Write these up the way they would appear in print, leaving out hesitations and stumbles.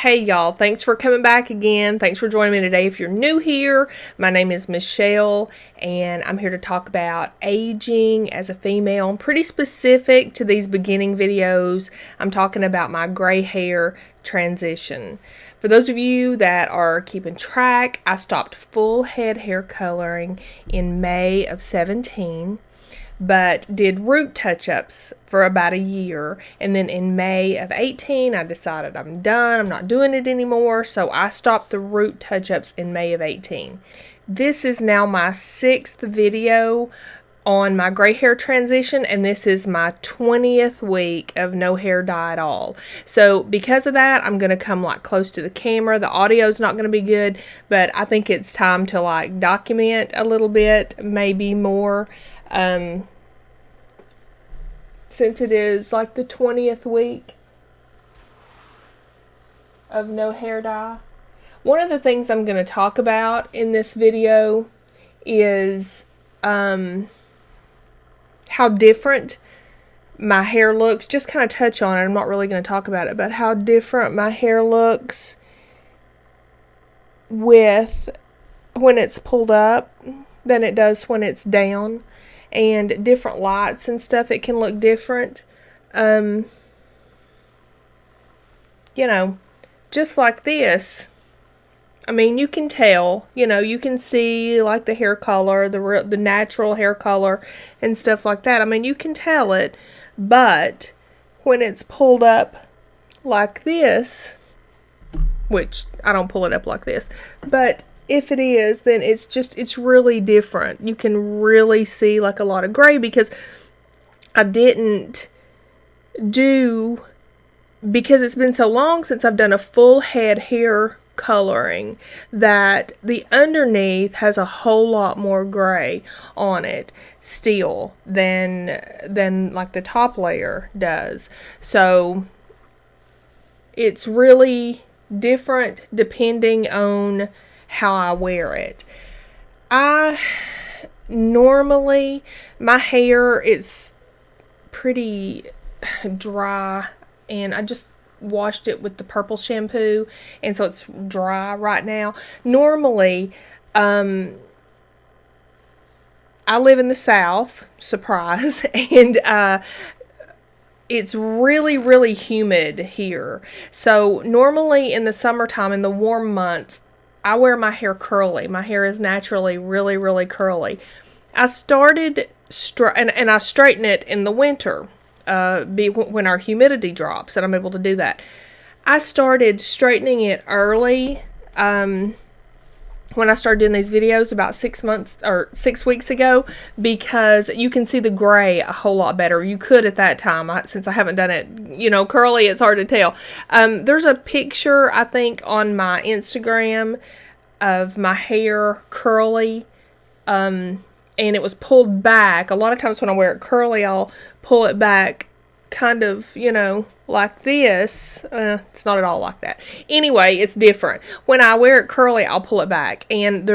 Hey y'all, thanks for coming back again. Thanks for joining me today. If you're new here, my name is Michelle and I'm here to talk about aging as a female. I'm pretty specific to these beginning videos. I'm talking about my gray hair transition. For those of you that are keeping track, I stopped full head hair coloring in May of 17. But did root touch-ups for about a year, and then in May of 18 I decided I'm done, I'm not doing it anymore, so I stopped the root touch-ups in May of 18. This is now my 6th video on my gray hair transition, and this is my 20th week of no hair dye at all. So because of that, I'm going to come like close to the camera. The audio's not going to be good, but I think it's time to like document a little bit, maybe more. Since it is like the 20th week of no hair dye. One of the things I'm going to talk about in this video is how different my hair looks. Just kind of touch on it. I'm not really going to talk about it, but how different my hair looks with when it's pulled up than it does when it's down. And different lights and stuff, it can look different. You know, just like this. I mean, you can tell, you know, you can see like the hair color, the natural hair color and stuff like that. I mean, you can tell it, but when it's pulled up like this, which I don't pull it up like this, but if it is, then it's really different. You can really see like a lot of gray because I didn't do, because it's been so long since I've done a full head hair coloring, that the underneath has a whole lot more gray on it still than like the top layer does. So it's really different depending on how I wear it. Normally, my hair is pretty dry, and I just washed it with the purple shampoo, and so it's dry right now. Normally, I live in the South, surprise, and it's really, really humid here. So normally in the summertime, in the warm months, I wear my hair curly. My hair is naturally really, really curly. I started, and I straighten it in the winter, when our humidity drops, and I'm able to do that. I started straightening it early, when I started doing these videos about 6 weeks ago, because you can see the gray a whole lot better. You could at that time, since I haven't done it, you know, curly, it's hard to tell. There's a picture, I think, on my Instagram of my hair curly, and it was pulled back. A lot of times when I wear it curly, I'll pull it back kind of, you know, like this. It's not at all like that. Anyway, it's different. When I wear it curly, I'll pull it back, and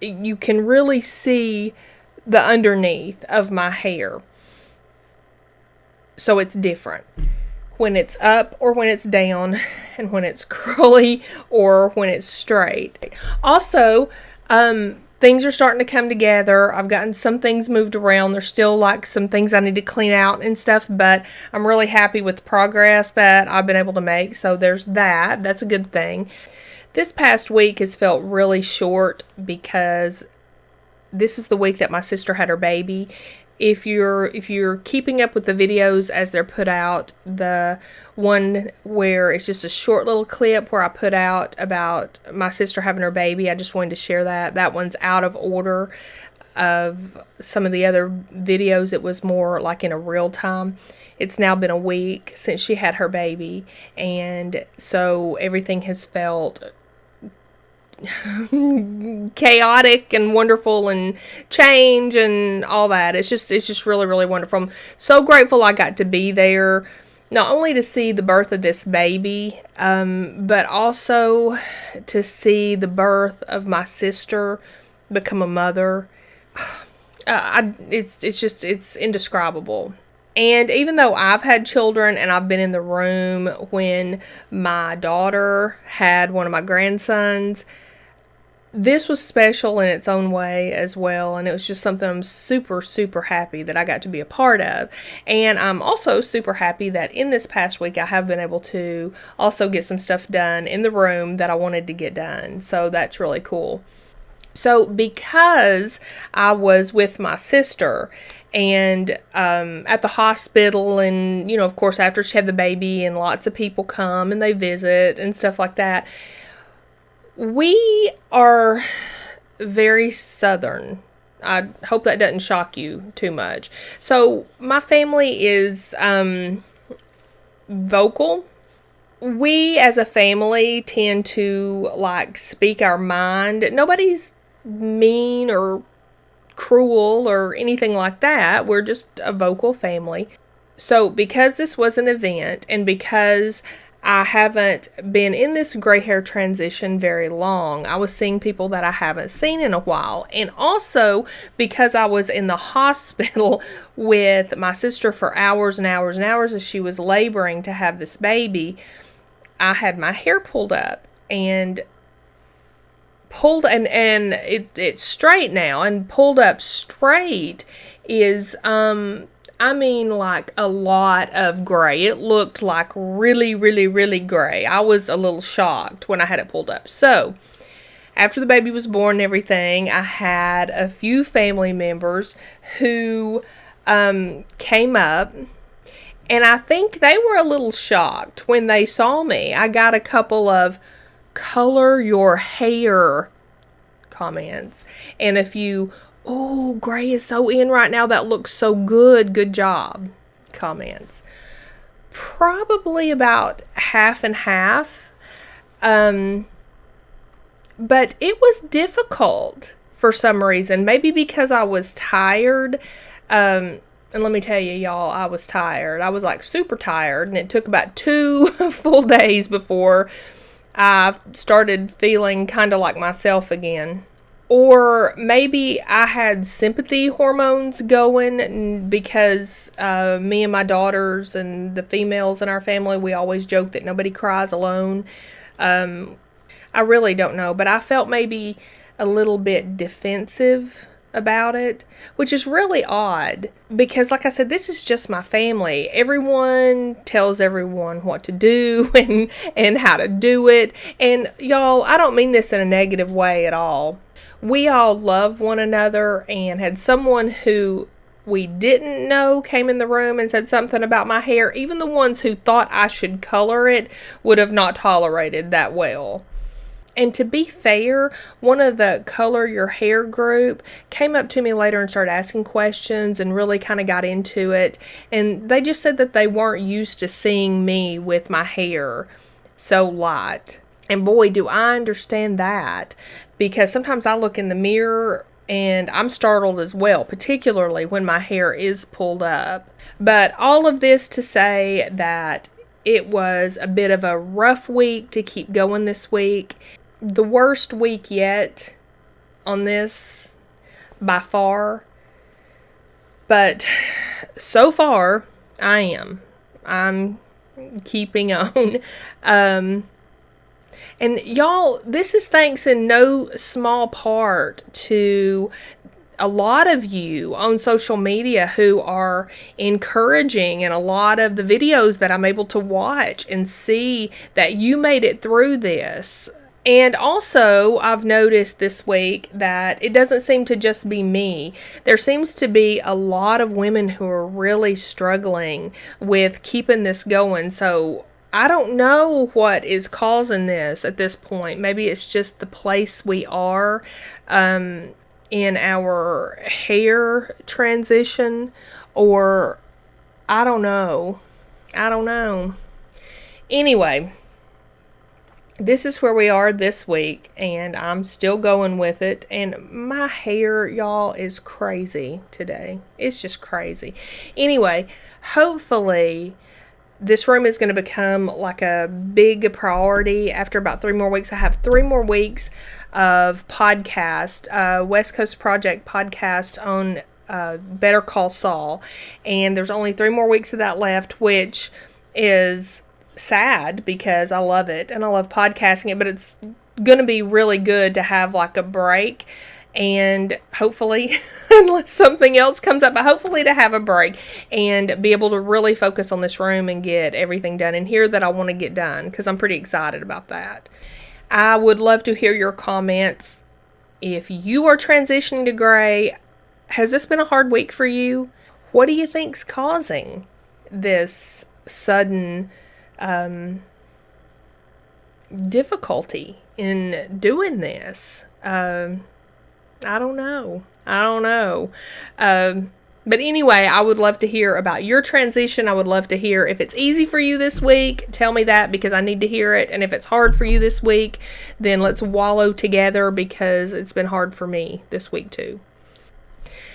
you can really see the underneath of my hair. So it's different when it's up or when it's down, and when it's curly or when it's straight. Also, things are starting to come together. I've gotten some things moved around. There's still like some things I need to clean out and stuff, but I'm really happy with the progress that I've been able to make. So there's that. That's a good thing. This past week has felt really short because this is the week that my sister had her baby. If you're keeping up with the videos as they're put out, the one where it's just a short little clip where I put out about my sister having her baby, I just wanted to share that. That one's out of order of some of the other videos. It was more like in a real time. It's now been a week since she had her baby, and so everything has felt chaotic and wonderful and change and all that. It's just really, really wonderful. I'm so grateful I got to be there, not only to see the birth of this baby, but also to see the birth of my sister become a mother. It's indescribable. And even though I've had children and I've been in the room when my daughter had one of my grandsons, this was special in its own way as well, and it was just something I'm super, super happy that I got to be a part of. And I'm also super happy that in this past week I have been able to also get some stuff done in the room that I wanted to get done. So that's really cool. So because I was with my sister and at the hospital, and of course after she had the baby, and lots of people come and they visit and stuff like that, we are very Southern. I hope that doesn't shock you too much. So my family is vocal. We as a family tend to speak our mind. Nobody's mean or cruel or anything like that. We're just a vocal family. So because this was an event, and because I haven't been in this gray hair transition very long, I was seeing people that I haven't seen in a while. And also because I was in the hospital with my sister for hours and hours and hours as she was laboring to have this baby, I had my hair pulled up and it's straight now. And pulled up straight is a lot of gray. It looked like really, really, really gray. I was a little shocked when I had it pulled up. So, after the baby was born and everything, I had a few family members who came up, and I think they were a little shocked when they saw me. I got a couple of color your hair comments, and a few, "Oh, gray is so in right now. That looks so good. Good job," comments. Probably about half and half. But it was difficult for some reason. Maybe because I was tired. And let me tell you, y'all, I was tired. I was super tired. And it took about 2 full days before I started feeling kind of like myself again. Or maybe I had sympathy hormones going because me and my daughters and the females in our family, we always joke that nobody cries alone. I really don't know, but I felt maybe a little bit defensive about it, which is really odd because, like I said, this is just my family. Everyone tells everyone what to do and how to do it. And y'all, I don't mean this in a negative way at all. We all love one another, and had someone who we didn't know came in the room and said something about my hair, even the ones who thought I should color it would have not tolerated that well. And to be fair, one of the color your hair group came up to me later and started asking questions and really kind of got into it. And they just said that they weren't used to seeing me with my hair so light. And boy, do I understand that, because sometimes I look in the mirror and I'm startled as well, particularly when my hair is pulled up. But all of this to say that it was a bit of a rough week to keep going this week. The worst week yet on this by far. But so far, I'm keeping on. And y'all, this is thanks in no small part to a lot of you on social media who are encouraging, in a lot of the videos that I'm able to watch and see that you made it through this. And also, I've noticed this week that it doesn't seem to just be me. There seems to be a lot of women who are really struggling with keeping this going. So I don't know what is causing this at this point. Maybe it's just the place we are in our hair transition, or I don't know. Anyway, this is where we are this week, and I'm still going with it. And my hair, y'all, is crazy today. It's just crazy. Anyway, hopefully this room is going to become like a big priority after about 3 more weeks. I have 3 more weeks of podcast, West Coast Project podcast on Better Call Saul, and there's only 3 more weeks of that left, which is sad because I love it and I love podcasting it, but it's going to be really good to have like a break, and hopefully, unless something else comes up, but hopefully to have a break and be able to really focus on this room and get everything done in here that I want to get done, because I'm pretty excited about that. I would love to hear your comments. If you are transitioning to gray, has this been a hard week for you? What do you think's causing this sudden difficulty in doing this? I don't know. But anyway, I would love to hear about your transition. I would love to hear if it's easy for you this week. Tell me that, because I need to hear it. And if it's hard for you this week, then let's wallow together, because it's been hard for me this week too.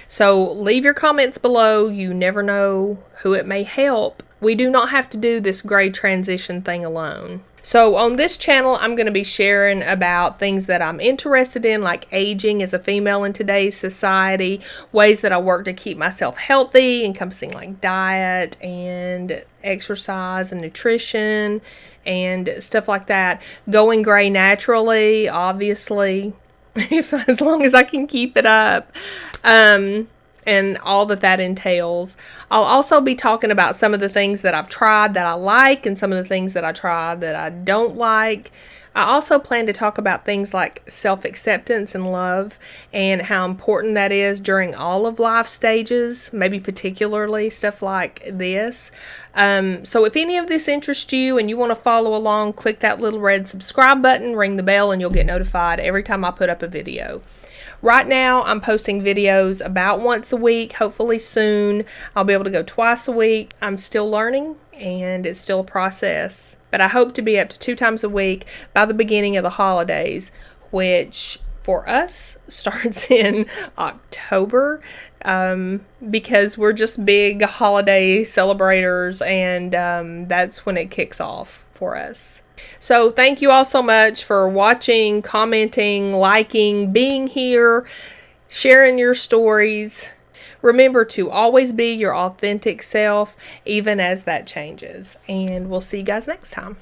So leave your comments below. You never know who it may help. We do not have to do this gray transition thing alone. So on this channel, I'm going to be sharing about things that I'm interested in, like aging as a female in today's society, ways that I work to keep myself healthy, encompassing like diet and exercise and nutrition and stuff like that. Going gray naturally, obviously, as long as I can keep it up. And all that entails. I'll also be talking about some of the things that I've tried that I like, and some of the things that I tried that I don't like. I also plan to talk about things like self-acceptance and love, and how important that is during all of life stages, maybe particularly stuff like this. So if any of this interests you and you want to follow along, click that little red subscribe button, ring the bell, and you'll get notified every time I put up a video. Right now, I'm posting videos about once a week. Hopefully soon, I'll be able to go twice a week. I'm still learning, and it's still a process. But I hope to be up to 2 times a week by the beginning of the holidays, which for us starts in October, because we're just big holiday celebrators, and that's when it kicks off for us. So thank you all so much for watching, commenting, liking, being here, sharing your stories. Remember to always be your authentic self, even as that changes. And we'll see you guys next time.